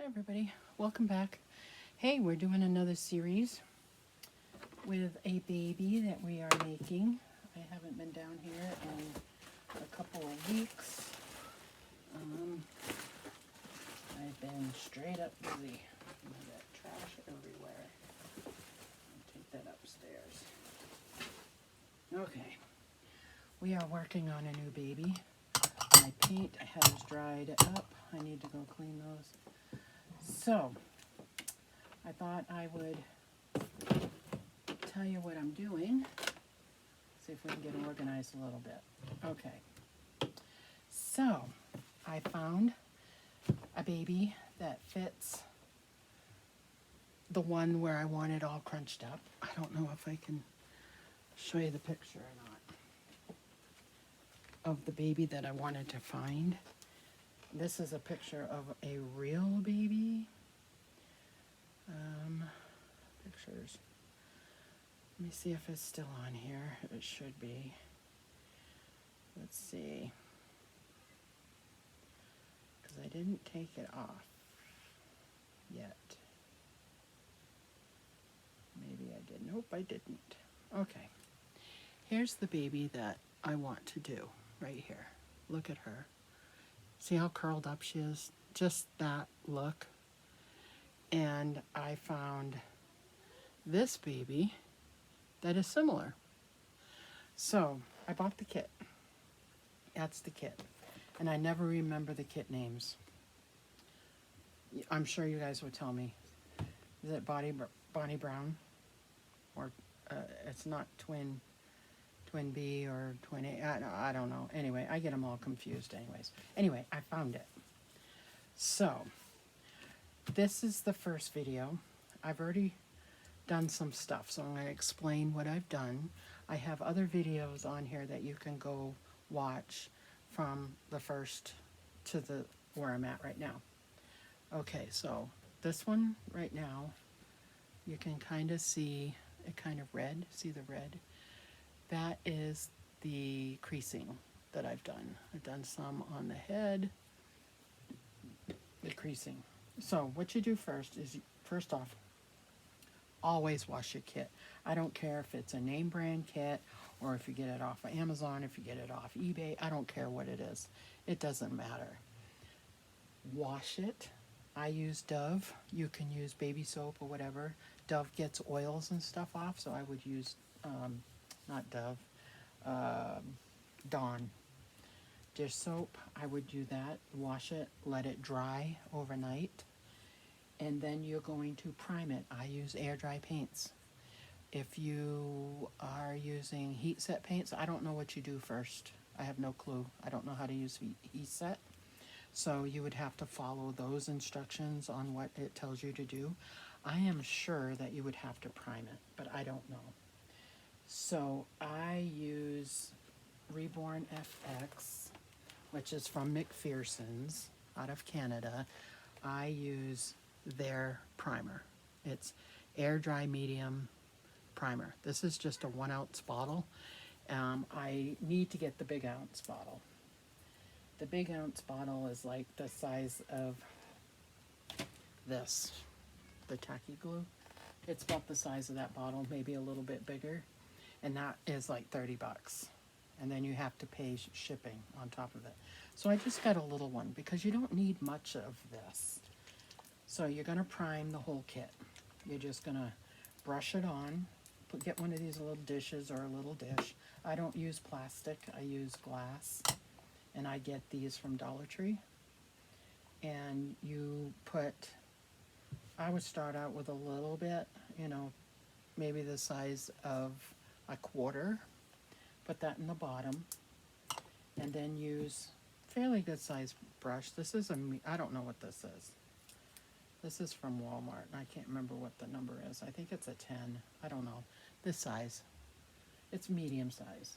Hi everybody, welcome back. Hey, we're doing another series with a baby that we are making. I haven't been down here in a couple of weeks. I've been straight up busy. I got trash everywhere. I'll take that upstairs. Okay, we are working on a new baby. My paint has dried up. I need to go clean those. So, I thought I would tell you what I'm doing. See if we can get organized a little bit. Okay. So, I found a baby that fits the one where I want it all crunched up. I don't know if I can show you the picture or not of the baby that I wanted to find. This is a picture of a real baby. Pictures. Let me see if it's still on here. It should be. Let's see. Because I didn't take it off yet. Maybe I did. Nope, I didn't. Okay. Here's the baby that I want to do right here. Look at her. See how curled up she is? Just that look. And I found this baby that is similar. So I bought the kit. That's the kit. And I never remember the kit names. I'm sure you guys would tell me. Is it Bonnie Brown? Or it's not Twin B or Twin A. I don't know. Anyway, I get them all confused anyways. Anyway, I found it. So, this is the first video. I've already done some stuff, so I'm going to explain what I've done. I have other videos on here that you can go watch from the first to the where I'm at right now. Okay, so this one right now, you can kind of see it kind of red. See the red? That is the creasing that I've done. I've done some on the head, the creasing. So what you do first is, first off, always wash your kit. I don't care if it's a name brand kit or if you get it off of Amazon, if you get it off eBay. I don't care what it is. It doesn't matter. Wash it. I use Dove. You can use baby soap or whatever. Dove gets oils and stuff off, so I would use, not Dove, Dawn dish soap. I would do that. Wash it, let it dry overnight, and then you're going to prime it. I use air dry paints. If you are using heat set paints, I don't know what you do first. I have no clue. I don't know how to use heat set. So you would have to follow those instructions on what it tells you to do. I am sure that you would have to prime it, but I don't know. So I use Reborn FX, which is from McPherson's out of Canada. I use their primer. It's air dry medium primer. This is just a 1 ounce bottle. I need to get the big ounce bottle. The big ounce bottle is like the size of this, the tacky glue. It's about the size of that bottle, maybe a little bit bigger. And that is like 30 bucks. And then you have to pay shipping on top of it. So I just got a little one because you don't need much of this. So you're going to prime the whole kit. You're just going to brush it on. Get one of these little dishes or a little dish. I don't use plastic. I use glass. And I get these from Dollar Tree. And you put, I would start out with a little bit, you know, maybe the size of a quarter. Put that in the bottom. And then use fairly good size brush. This is I don't know what this is. This is from Walmart, and I can't remember what the number is. I think it's a 10. I don't know. This size. It's medium size.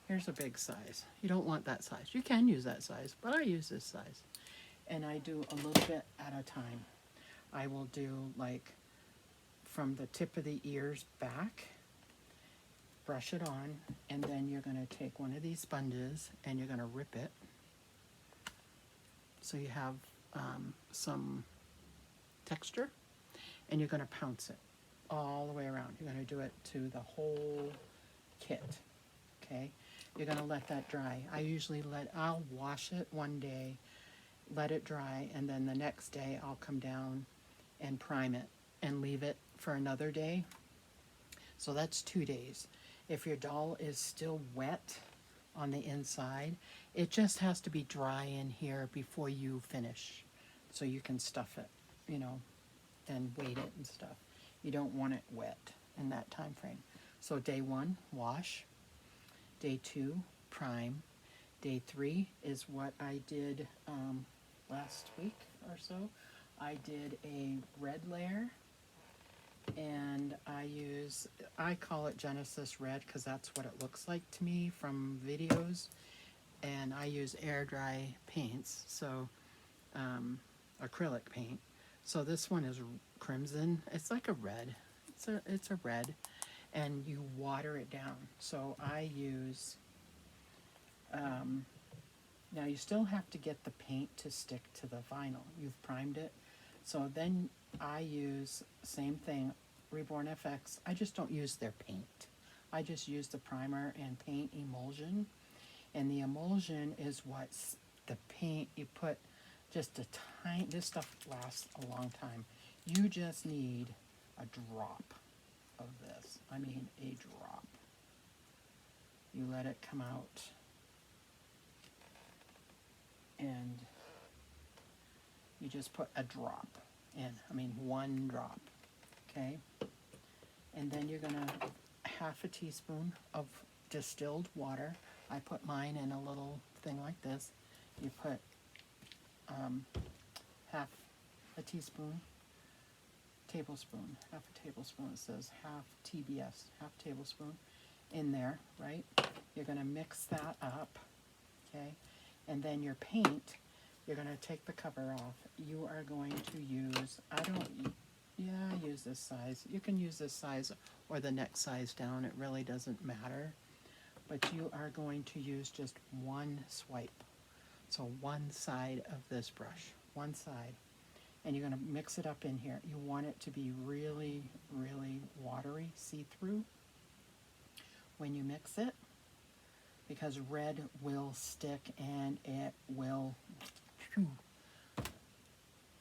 Here's a big size. You don't want that size. You can use that size, but I use this size. And I do a little bit at a time. I will do like from the tip of the ears back, brush it on, and then you're going to take one of these sponges and you're going to rip it. So you have some texture, and you're going to pounce it all the way around. You're going to do it to the whole kit, okay? You're going to let that dry. I'll wash it one day, let it dry, and then the next day I'll come down and prime it and leave it for another day. So that's 2 days. If your doll is still wet on the inside, it just has to be dry in here before you finish, so you can stuff it, you know, and weight it and stuff. You don't want it wet in that time frame. So day 1, wash. Day 2, prime. Day 3 is what I did last week or so. I did a red layer, and I call it Genesis Red because that's what it looks like to me from videos. And I use air dry paints, so acrylic paint. So this one is crimson. It's like a red. It's a red, and you water it down. So I use. Now you still have to get the paint to stick to the vinyl. You've primed it. So then I use, same thing, Reborn FX. I just don't use their paint. I just use the primer and paint emulsion. And the emulsion is what's the paint you put just a tiny, this stuff lasts a long time. You just need a drop of this. I mean a drop. You let it come out. And you just put a drop in, I mean 1 drop, okay? And then you're gonna, 1/2 teaspoon of distilled water. I put mine in a little thing like this. You put 1/2 teaspoon, tablespoon, 1/2 tablespoon, it says 1/2 TBS, 1/2 tablespoon in there, right? You're gonna mix that up, okay? And then your paint, you're going to take the cover off. You are going to use, I use this size. You can use this size or the next size down. It really doesn't matter. But you are going to use just 1 swipe. So 1 side of this brush, 1 side. And you're going to mix it up in here. You want it to be really, really watery, see-through when you mix it, because red will stick and it will,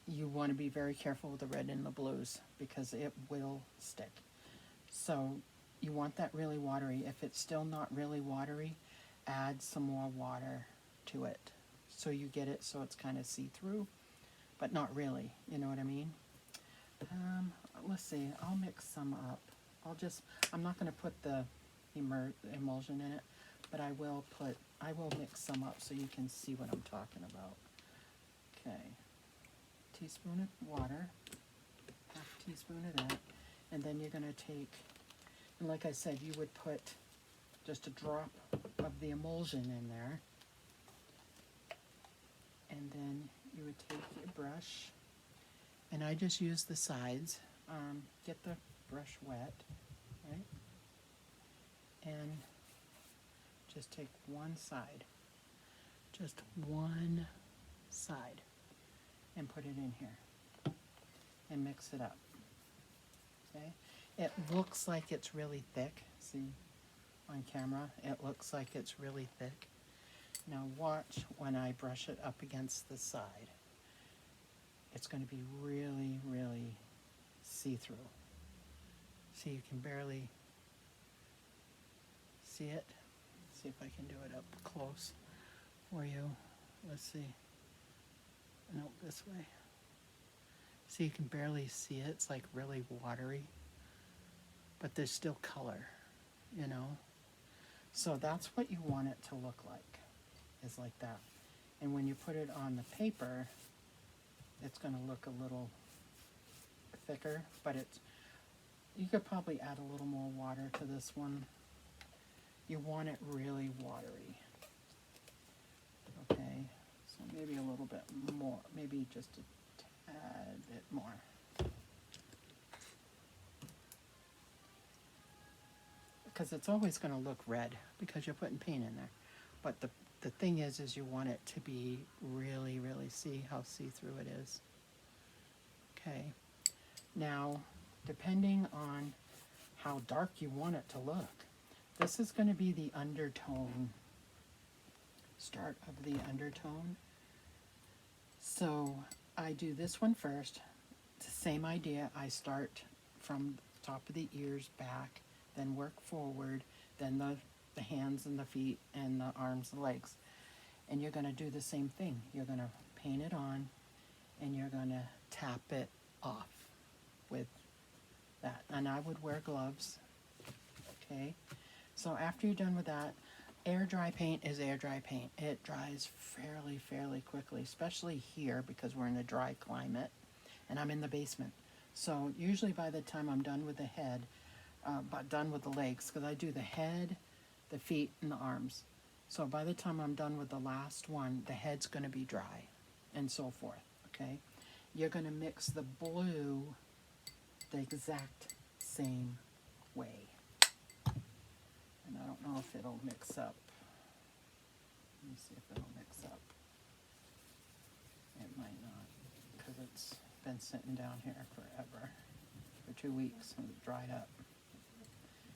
you want to be very careful with the red and the blues because it will stick. So you want that really watery. If it's still not really watery, add some more water to it so you get it so it's kind of see-through, but not really, you know what I mean? Let's see, I'll mix some up. I'm not going to put the emulsion in it, but I will mix some up so you can see what I'm talking about. Okay, teaspoon of water, 1/2 teaspoon of that, and then you're going to take, and like I said, you would put just a drop of the emulsion in there, and then you would take your brush, and I just use the sides, get the brush wet, right, and just take 1 side, just 1 side, and put it in here, and mix it up, okay? It looks like it's really thick, see, on camera, it looks like it's really thick. Now watch when I brush it up against the side. It's going to be really, really see-through. See, you can barely see it. See if I can do it up close for you. Let's see. No, this way. See, you can barely see it. It's like really watery, but there's still color, you know? So that's what you want it to look like, is like that. And when you put it on the paper, it's going to look a little thicker, but you could probably add a little more water to this one. You want it really watery. Okay, so maybe a little bit more, maybe just a tad bit more. Because it's always going to look red because you're putting paint in there. But the thing is you want it to be really, really, see how see-through it is. Okay. Now, depending on how dark you want it to look, this is going to be the undertone, start of the undertone. So I do this one first. It's the same idea. I start from the top of the ears back, then work forward, then the hands and the feet and the arms and legs. And you're going to do the same thing. You're going to paint it on and you're going to tap it off with that. And I would wear gloves. Okay. So after you're done with that, air dry paint is air dry paint. It dries fairly quickly, especially here because we're in a dry climate and I'm in the basement. So usually by the time I'm done with the head, but done with the legs, because I do the head, the feet, and the arms. So by the time I'm done with the last one, the head's going to be dry and so forth, okay? You're going to mix the blue the exact same way. And I don't know if it'll mix up. Let me see if it'll mix up. It might not, because it's been sitting down here forever, for 2 weeks, and it dried up,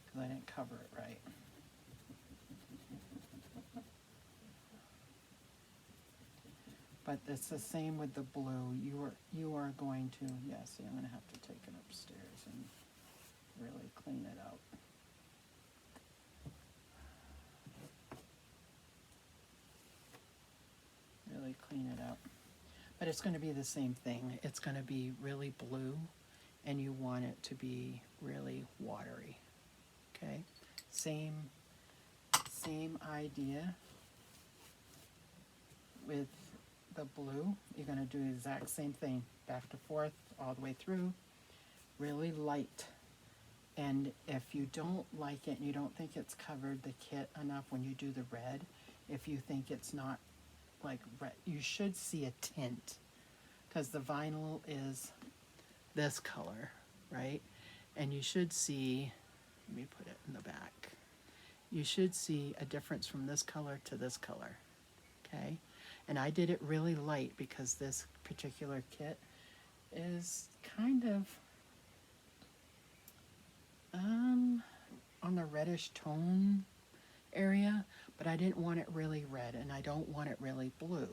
because I didn't cover it right. But it's the same with the blue. You are going to, yeah, see, I'm going to have to take it upstairs and really clean it out. Really clean it up. But it's going to be the same thing. It's going to be really blue, and you want it to be really watery. Okay? Same idea with the blue. You're going to do the exact same thing, back to forth, all the way through, really light. And if you don't like it and you don't think it's covered the kit enough when you do the red, if you think it's not like red, you should see a tint, because the vinyl is this color, right? And you should see, let me put it in the back, you should see a difference from this color to this color, okay? And I did it really light because this particular kit is kind of on the reddish tone area, but I didn't want it really red and I don't want it really blue.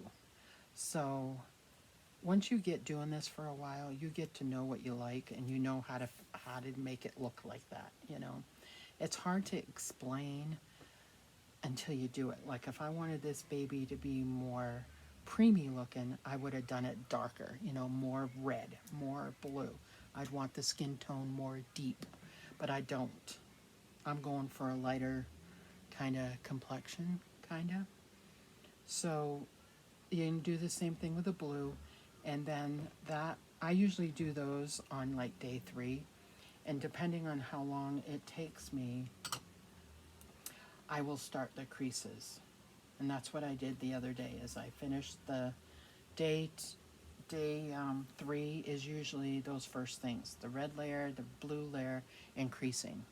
So once you get doing this for a while, you get to know what you like and you know how to make it look like that, you know. It's hard to explain until you do it. Like if I wanted this baby to be more preemie looking, I would have done it darker, you know, more red, more blue. I'd want the skin tone more deep, but I don't. I'm going for a lighter kind of complexion, kind of. So you can do the same thing with the blue, and then that, I usually do those on like day 3, and depending on how long it takes me, I will start the creases. And that's what I did the other day, is I finished the day 3 is usually those first things, the red layer, the blue layer, and creasing.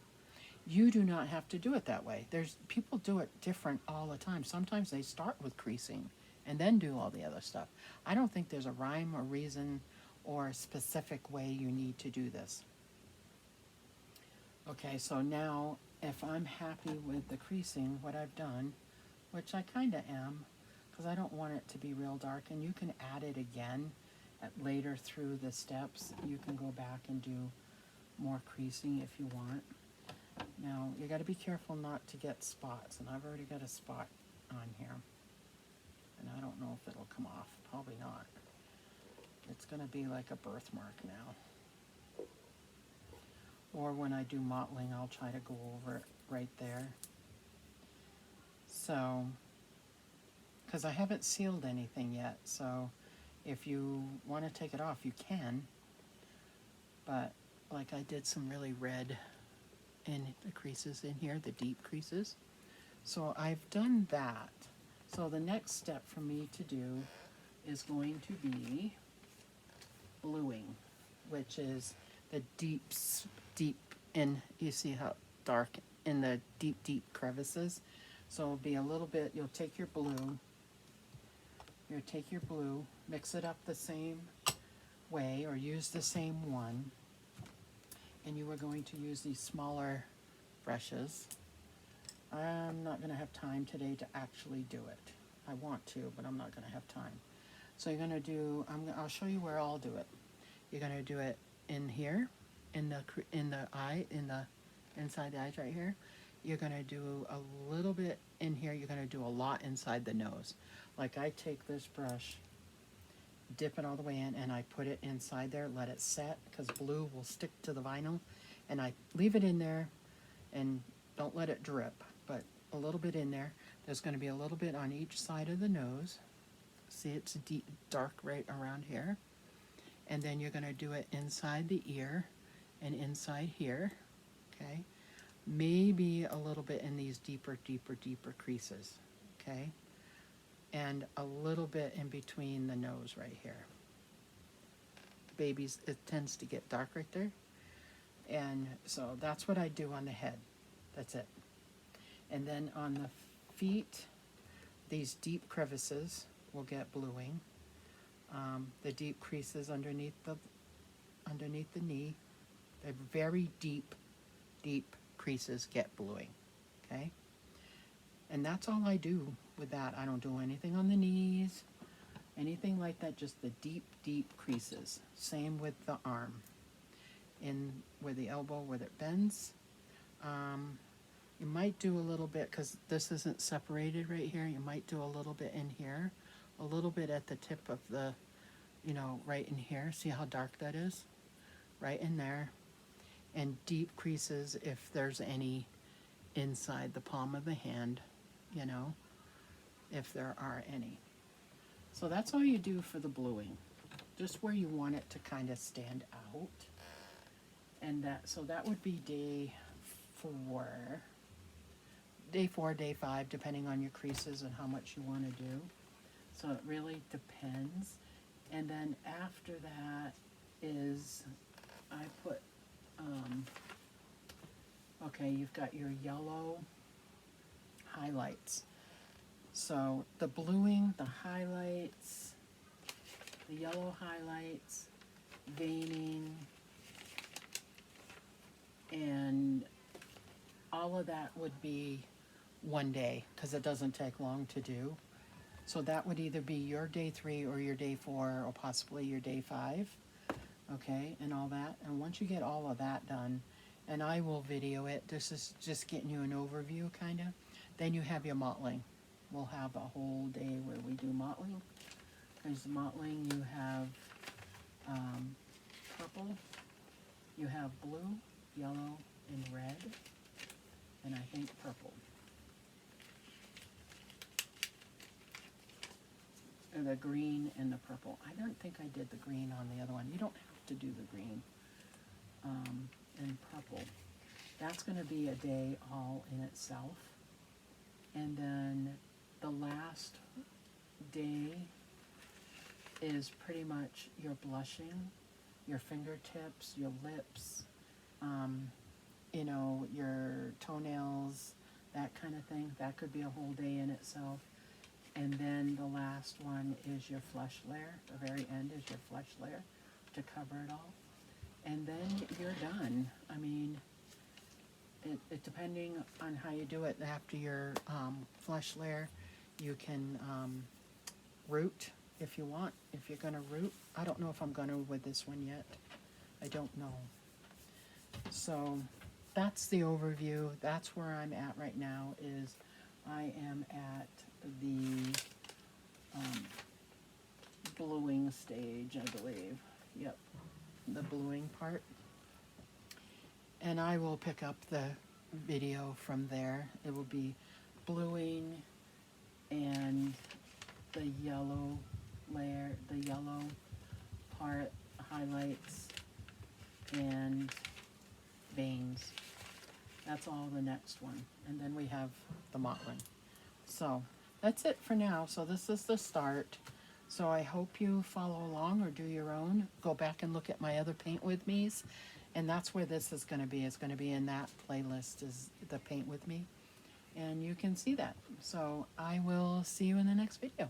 You do not have to do it that way. People do it different all the time. Sometimes they start with creasing and then do all the other stuff. I don't think there's a rhyme or reason or a specific way you need to do this. Okay, so now if I'm happy with the creasing, what I've done, which I kind of am, because I don't want it to be real dark, and you can add it again later through the steps. You can go back and do more creasing if you want. Now, you got to be careful not to get spots, and I've already got a spot on here. And I don't know if it'll come off. Probably not. It's going to be like a birthmark now. Or when I do mottling, I'll try to go over it right there. So, because I haven't sealed anything yet, so if you want to take it off, you can. But, like I did some really red in the creases in here, the deep creases. So I've done that. So the next step for me to do is going to be bluing, which is the deep in, you see how dark in the deep crevices. So it'll be a little bit, you'll take your blue, mix it up the same way, or use the same one, and you are going to use these smaller brushes. I'm not going to have time today to actually do it. I want to, but I'm not going to have time. So you're going to do, I'll show you where I'll do it. You're going to do it in here, in the eye, inside the eyes right here. You're going to do a little bit in here. You're going to do a lot inside the nose. Like I take this brush, dip it all the way in, and I put it inside there, let it set, because blue will stick to the vinyl, and I leave it in there and don't let it drip, but a little bit in there. There's going to be a little bit on each side of the nose. See, it's deep, dark right around here. And then you're going to do it inside the ear and inside here, okay? Maybe a little bit in these deeper creases, okay? And a little bit in between the nose right here. Babies, it tends to get dark right there. And so that's what I do on the head. That's it. And then on the feet, these deep crevices will get bluing. The deep creases underneath the knee, the very deep creases get bluing, okay? And that's all I do with that. I don't do anything on the knees, anything like that, just the deep creases. Same with the arm. In where the elbow, where it bends. You might do a little bit, because this isn't separated right here, you might do a little bit in here, a little bit at the tip of the, right in here. See how dark that is? Right in there. And deep creases if there's any inside the palm of the hand, if there are any. So that's all you do for the bluing, just where you want it to kind of stand out. And so that would be day 4, day 5, depending on your creases and how much you want to do. So it really depends. And then after that is, I put, okay, you've got your yellow highlights. So the bluing, the highlights, the yellow highlights, veining, and all of that would be one day, because it doesn't take long to do. So that would either be your day 3 or your day 4 or possibly your day 5, okay, and all that. And once you get all of that done, and I will video it, this is just getting you an overview kind of, then you have your mottling. We'll have a whole day where we do mottling. There's mottling, you have purple, you have blue, yellow, and red, and I think purple. And the green and the purple. I don't think I did the green on the other one. You don't have to do the green. And purple. That's going to be a day all in itself. And then the last day is pretty much your blushing, your fingertips, your lips, your toenails, that kind of thing. That could be a whole day in itself. And then the last one is your flesh layer. The very end is your flesh layer to cover it all. And then you're done. I mean, it depending on how you do it. After your flesh layer, you can root if you want. If you're going to root. I don't know if I'm going to with this one yet. I don't know. So that's the overview. That's where I'm at right now, is I am at the bluing stage, I believe. Yep, the bluing part. And I will pick up the video from there. It will be bluing and the yellow layer, the yellow part, highlights, and veins. That's all the next one. And then we have the mottling. So that's it for now. So this is the start. So I hope you follow along or do your own. Go back and look at my other paint with me's. And that's where this is going to be. It's going to be in that playlist, is the paint with me. And you can see that. So I will see you in the next video.